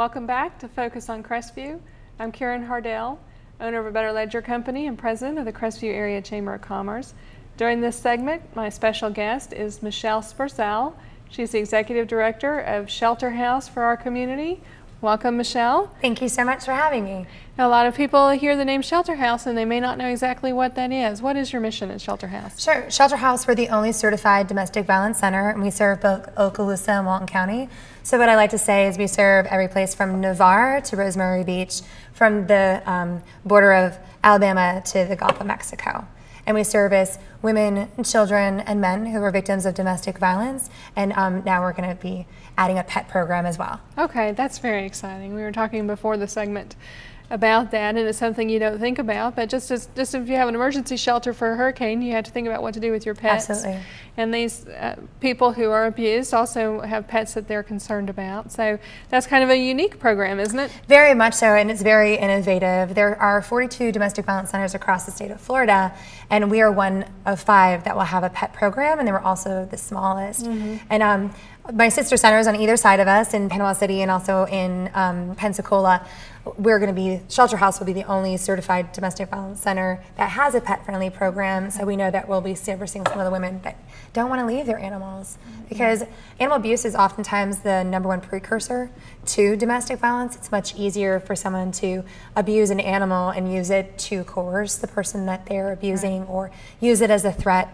Welcome back to Focus on Crestview. I'm Karen Hardell, owner of a Better Ledger Company and president of the Crestview Area Chamber of Commerce. During this segment, my special guest is Michelle Spurzell. She's the executive director of Shelter House for our community. Welcome, Michelle. Thank you so much for having me. Now, a lot of people hear the name Shelter House and they may not know exactly what that is. What is your mission at Shelter House? Sure. Shelter House, we're the only certified domestic violence center, and we serve both Okaloosa and Walton County. So what I like to say is we serve every place from Navarre to Rosemary Beach, from the border of Alabama to the Gulf of Mexico. And we service women, children, and men who are victims of domestic violence. And now we're going to be adding a pet program as well. Okay, that's very exciting. We were talking before the segment about that, and it's something you don't think about, but just if you have an emergency shelter for a hurricane, you have to think about what to do with your pets. Absolutely. And these people who are abused also have pets that they're concerned about. So that's kind of a unique program, isn't it? Very much so, and it's very innovative. There are 42 domestic violence centers across the state of Florida, and we are one of 5 that will have a pet program, and they were also the smallest. And my sister centers on either side of us in Panama City and also in Pensacola. We're going to be, Shelter House will be the only certified domestic violence center that has a pet-friendly program, so we know that we'll be servicing some of the women that don't want to leave their animals, because animal abuse is oftentimes the #1 precursor to domestic violence. It's much easier for someone to abuse an animal and use it to coerce the person that they're abusing, or use it as a threat.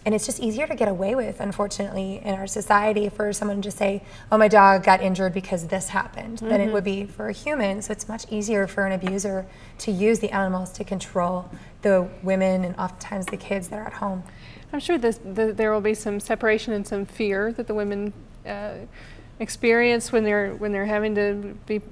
And it's just easier to get away with, unfortunately, in our society, for someone to just say, oh, my dog got injured because this happened, than it would be for a human. So it's much easier for an abuser to use the animals to control the women and oftentimes the kids that are at home. I'm sure there will be some separation and some fear that the women experience when they're having to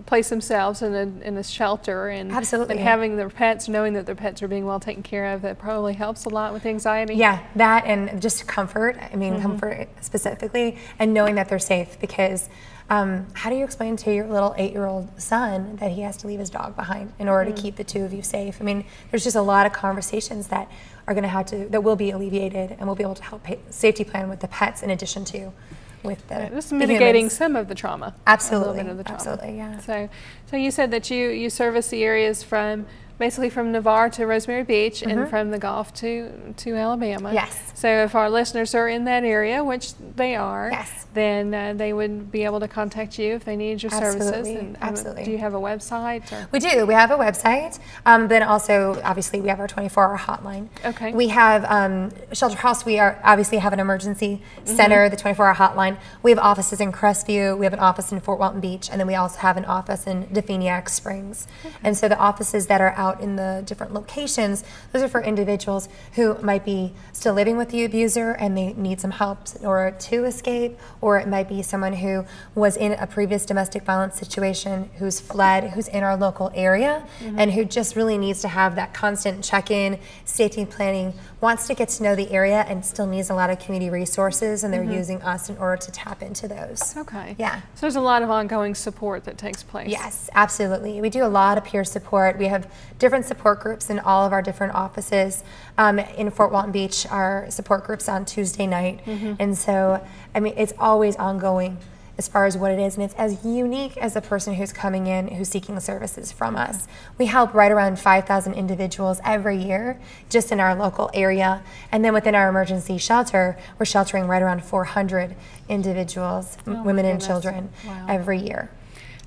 place themselves in a shelter, and Absolutely. And having their pets, knowing that their pets are being well taken care of, that probably helps a lot with anxiety. Yeah, that and just comfort. I mean, comfort specifically, and knowing that they're safe, because how do you explain to your little 8-year-old son that he has to leave his dog behind in order to keep the two of you safe? I mean, there's just a lot of conversations that are going to that will be alleviated, and we'll be able to help safety plan with the pets in addition to with the just mitigating some of the trauma. Absolutely, a little bit of the trauma. Absolutely, yeah. So you said that you service the areas basically from Navarre to Rosemary Beach, and from the Gulf to Alabama. Yes. So if our listeners are in that area, which they are, yes, then they would be able to contact you if they need your services. And, absolutely. Do you have a website? Or? We do. We have a website. Then also, obviously, we have our 24-hour hotline. Okay. We have Shelter House. We obviously have an emergency center, the 24-hour hotline. We have offices in Crestview. We have an office in Fort Walton Beach, and then we also have an office in Definiak Springs. And so the offices that are out in the different locations, those are for individuals who might be still living with the abuser and they need some help in order to escape, or it might be someone who was in a previous domestic violence situation, who's fled, who's in our local area, and who just really needs to have that constant check-in, safety planning, wants to get to know the area, and still needs a lot of community resources, and they're using us in order to tap into those. Okay. Yeah. So there's a lot of ongoing support that takes place. Yes, absolutely. We do a lot of peer support. We have different support groups in all of our different offices. In Fort Walton Beach, our support group's on Tuesday night. And so, I mean, it's always ongoing as far as what it is, and it's as unique as the person who's coming in, who's seeking services from us. We help right around 5,000 individuals every year just in our local area, and then within our emergency shelter, we're sheltering right around 400 individuals, women and children, every year.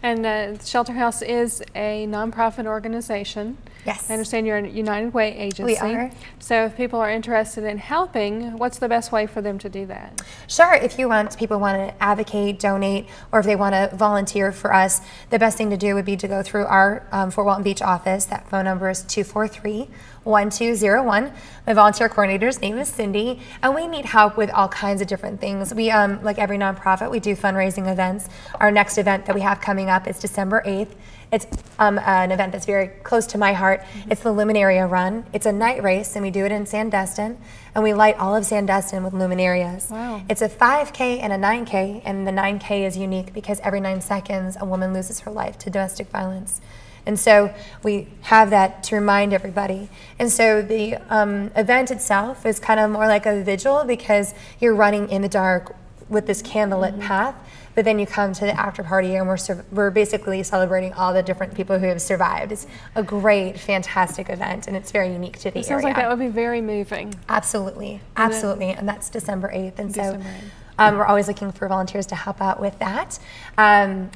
And Shelter House is a nonprofit organization. Yes. I understand you're a United Way agency. We are. So if people are interested in helping, what's the best way for them to do that? Sure. If people want to advocate, donate, or if they want to volunteer for us, the best thing to do would be to go through our Fort Walton Beach office. That phone number is 243-1201. My volunteer coordinator's name is Cindy, and we need help with all kinds of different things. We, like every nonprofit, we do fundraising events. Our next event that we have coming up is December 8th. It's an event that's very close to my heart. It's the Luminaria Run. It's a night race, and we do it in Sandestin, and we light all of Sandestin with luminarias. Wow. It's a 5K and a 9K, and the 9K is unique because every 9 seconds a woman loses her life to domestic violence. And so we have that to remind everybody. And so the event itself is kind of more like a vigil, because you're running in the dark with this candlelit path, but then you come to the after party and we're basically celebrating all the different people who have survived. It's a great, fantastic event, and it's very unique to the area. It sounds like that would be very moving. Absolutely, absolutely, and that's December 8th, and December 8th. We're always looking for volunteers to help out with that.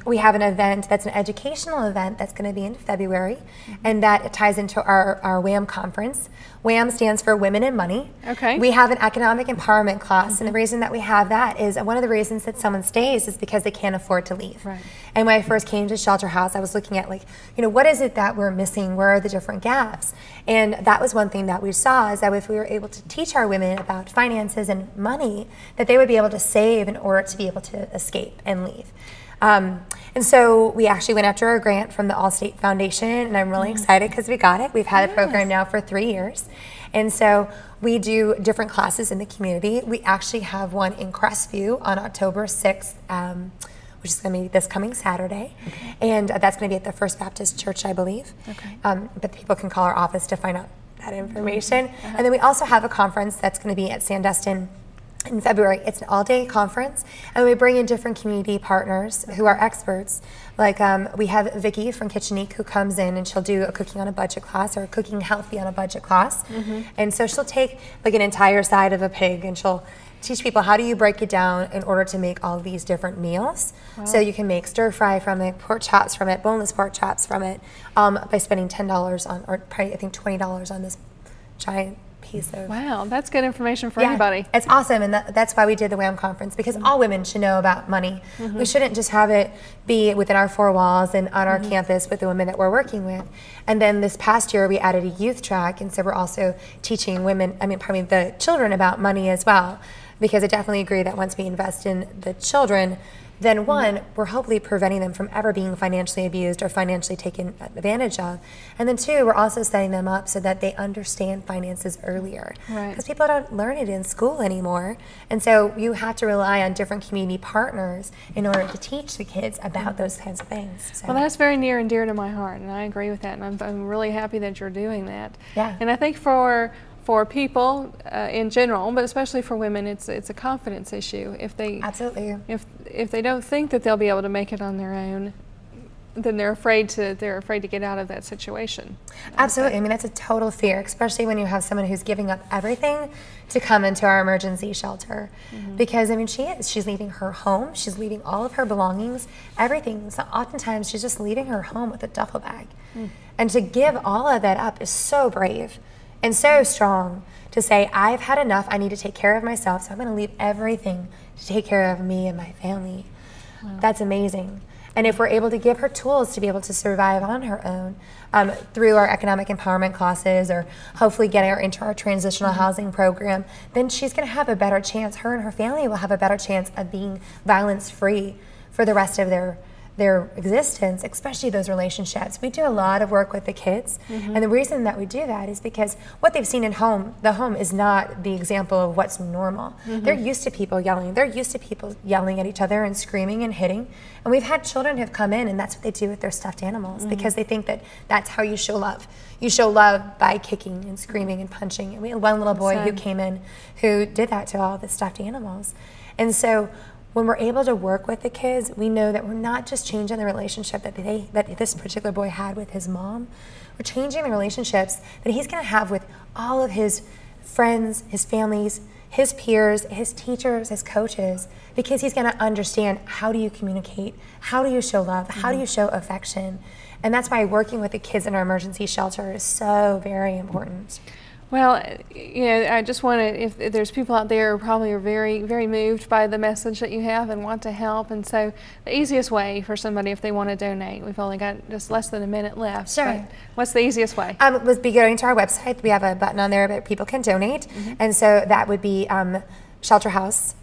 We have an event that's an educational event that's going to be in February, and that ties into our WHAM conference. WHAM stands for Women and Money. Okay. We have an economic empowerment class, and the reason that we have that is one of the reasons that someone stays is because they can't afford to leave. Right. And when I first came to Shelter House, I was looking at, like, what is it that we're missing? Where are the different gaps? And that was one thing that we saw, is that if we were able to teach our women about finances and money, that they would be able to save in order to be able to escape and leave. And so we actually went after a grant from the Allstate Foundation, and I'm really excited because we got it. We've had a program now for 3 years. And so we do different classes in the community. We actually have one in Crestview on October 6th, which is going to be this coming Saturday. And that's going to be at the First Baptist Church, I believe. But people can call our office to find out that information. And then we also have a conference that's going to be at Sandestin in February. It's an all-day conference, and we bring in different community partners who are experts. Like we have Vicki from Kitchenique who comes in, and she'll do a cooking on a budget class, or a cooking healthy on a budget class. And so she'll take like an entire side of a pig, and she'll teach people how do you break it down in order to make all these different meals. So you can make stir fry from it, pork chops from it, boneless pork chops from it, by spending $10 on, or probably I think $20 on this giant piece of. Wow, that's good information for everybody. It's awesome, and that's why we did the WHAM conference, because all women should know about money. We shouldn't just have it be within our four walls and on our campus with the women that we're working with. And then this past year we added a youth track, and so we're also teaching the children about money as well, because I definitely agree that once we invest in the children, then one, we're hopefully preventing them from ever being financially abused or financially taken advantage of. And then two, we're also setting them up so that they understand finances earlier. Because people don't learn it in school anymore. And so you have to rely on different community partners in order to teach the kids about those kinds of things. So. Well, that's very near and dear to my heart, and I agree with that, and I'm really happy that you're doing that. Yeah. And I think for people in general, but especially for women, it's a confidence issue. If they if they don't think that they'll be able to make it on their own, then they're afraid to get out of that situation. Absolutely. I mean, that's a total fear, especially when you have someone who's giving up everything to come into our emergency shelter. Because I mean, she's leaving her home, she's leaving all of her belongings, everything. So oftentimes she's just leaving her home with a duffel bag. And to give all of that up is so brave and so strong, to say, I've had enough, I need to take care of myself, so I'm going to leave everything to take care of me and my family. That's amazing. And if we're able to give her tools to be able to survive on her own through our economic empowerment classes, or hopefully getting her into our transitional housing program, then she's going to have a better chance, her and her family will have a better chance of being violence-free for the rest of their existence, especially those relationships. We do a lot of work with the kids, and the reason that we do that is because what they've seen in the home is not the example of what's normal. They're used to people yelling. They're used to people yelling at each other and screaming and hitting. And we've had children who've come in, and that's what they do with their stuffed animals, because they think that that's how you show love. You show love by kicking and screaming and punching. And we had one little boy who came in who did that to all the stuffed animals. And so when we're able to work with the kids, we know that we're not just changing the relationship that this particular boy had with his mom. We're changing the relationships that he's going to have with all of his friends, his families, his peers, his teachers, his coaches, because he's going to understand, how do you communicate? How do you show love? How do you show affection? And that's why working with the kids in our emergency shelter is so very important. Well, I just want to, if there's people out there who probably are very, very moved by the message that you have and want to help, and so the easiest way for somebody, if they want to donate, we've only got just less than a minute left. Sure. But what's the easiest way? Would be going to our website. We have a button on there that people can donate, and so that would be Shelter House.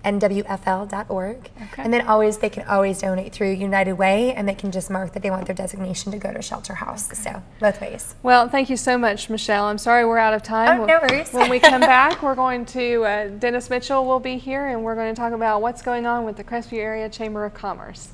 nwfl.org. And then they can always donate through United Way, and they can just mark that they want their designation to go to Shelter House. So both ways. Well, thank you so much, Michelle. I'm sorry we're out of time. Oh, no worries. When we come back, we're going to, Dennis Mitchell will be here, and we're going to talk about what's going on with the Crestview Area Chamber of Commerce.